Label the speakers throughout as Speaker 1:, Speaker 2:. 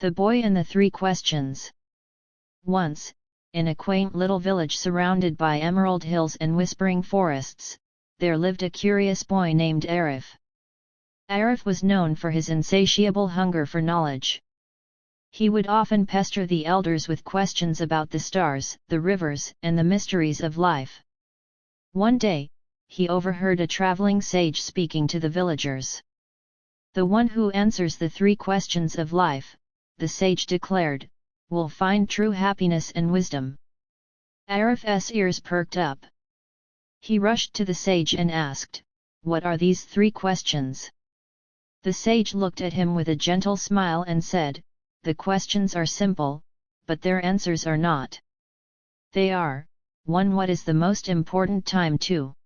Speaker 1: The Boy and the Three Questions. Once, in a quaint little village surrounded by emerald hills and whispering forests, there lived a curious boy named Arif. Arif was known for his insatiable hunger for knowledge. He would often pester the elders with questions about the stars, the rivers, and the mysteries of life. One day, he overheard a traveling sage speaking to the villagers. "The one who answers the three questions of life," the sage declared, "will find true happiness and wisdom." Arif's ears perked up. He rushed to the sage and asked, "What are these three questions?" The sage looked at him with a gentle smile and said, "The questions are simple, but their answers are not. They are: 1. What is the most important time? 2.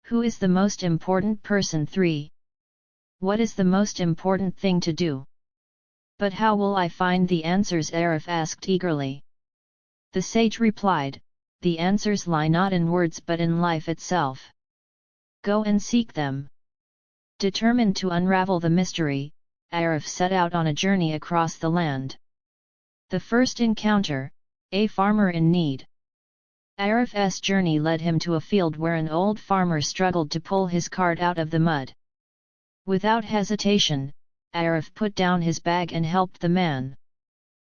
Speaker 1: Who is the most important person? 3. What is the most important thing to do? But how will I find the answers?" Arif asked eagerly. The sage replied, "The answers lie not in words but in life itself. Go and seek them." Determined to unravel the mystery, Arif set out on a journey across the land. The first encounter: a farmer in need. Arif's journey led him to a field where an old farmer struggled to pull his cart out of the mud. Without hesitation, Arif put down his bag and helped the man.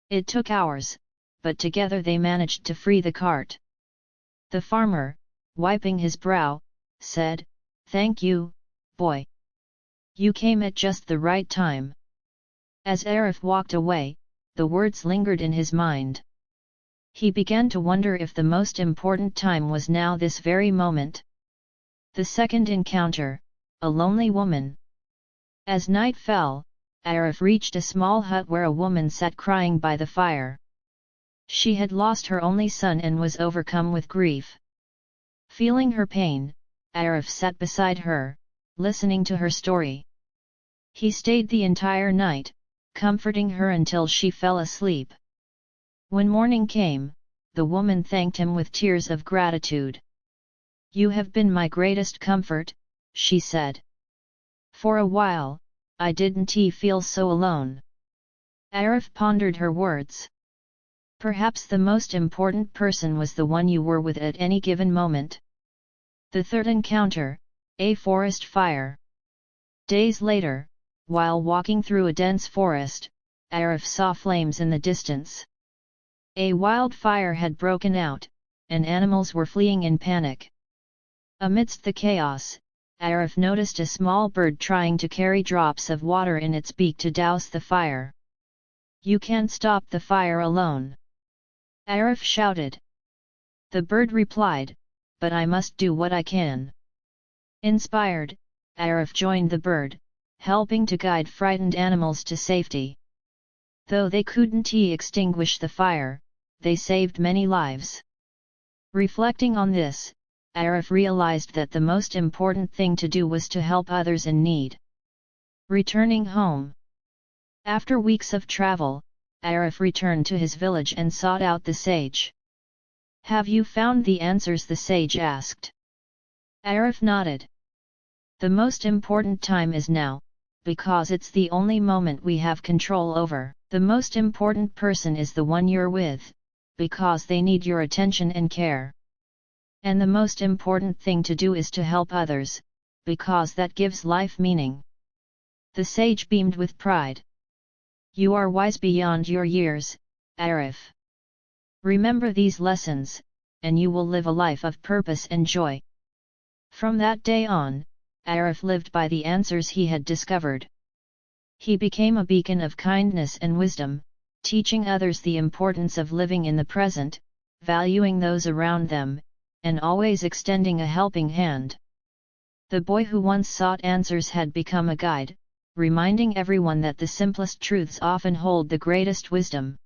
Speaker 1: It took hours, but together they managed to free the cart. The farmer, wiping his brow, said, "Thank you, boy. You came at just the right time." As Arif walked away, the words lingered in his mind. He began to wonder if the most important time was now, this very moment. The second encounter: a lonely woman. As night fell, Arif reached a small hut where a woman sat crying by the fire. She had lost her only son and was overcome with grief. Feeling her pain, Arif sat beside her, listening to her story. He stayed the entire night, comforting her until she fell asleep. When morning came, the woman thanked him with tears of gratitude. "You have been my greatest comfort," she said. "For a while, I didn't feel so alone." Arif pondered her words. Perhaps the most important person was the one you were with at any given moment. The third encounter: a forest fire. Days later, while walking through a dense forest, Arif saw flames in the distance. A wildfire had broken out, and animals were fleeing in panic. Amidst the chaos, Arif noticed a small bird trying to carry drops of water in its beak to douse the fire. "You can't stop the fire alone," Arif shouted. The bird replied, "But I must do what I can." Inspired, Arif joined the bird, helping to guide frightened animals to safety. Though they couldn't extinguish the fire, they saved many lives. Reflecting on this, Arif realized that the most important thing to do was to help others in need. Returning home. After weeks of travel, Arif returned to his village and sought out the sage. "Have you found the answers?" the sage asked. Arif nodded. "The most important time is now, because it's the only moment we have control over. The most important person is the one you're with, because they need your attention and care. And the most important thing to do is to help others, because that gives life meaning." The sage beamed with pride. "You are wise beyond your years, Arif. Remember these lessons, and you will live a life of purpose and joy." From that day on, Arif lived by the answers he had discovered. He became a beacon of kindness and wisdom, teaching others the importance of living in the present, valuing those around them, and always extending a helping hand. The boy who once sought answers had become a guide, reminding everyone that the simplest truths often hold the greatest wisdom.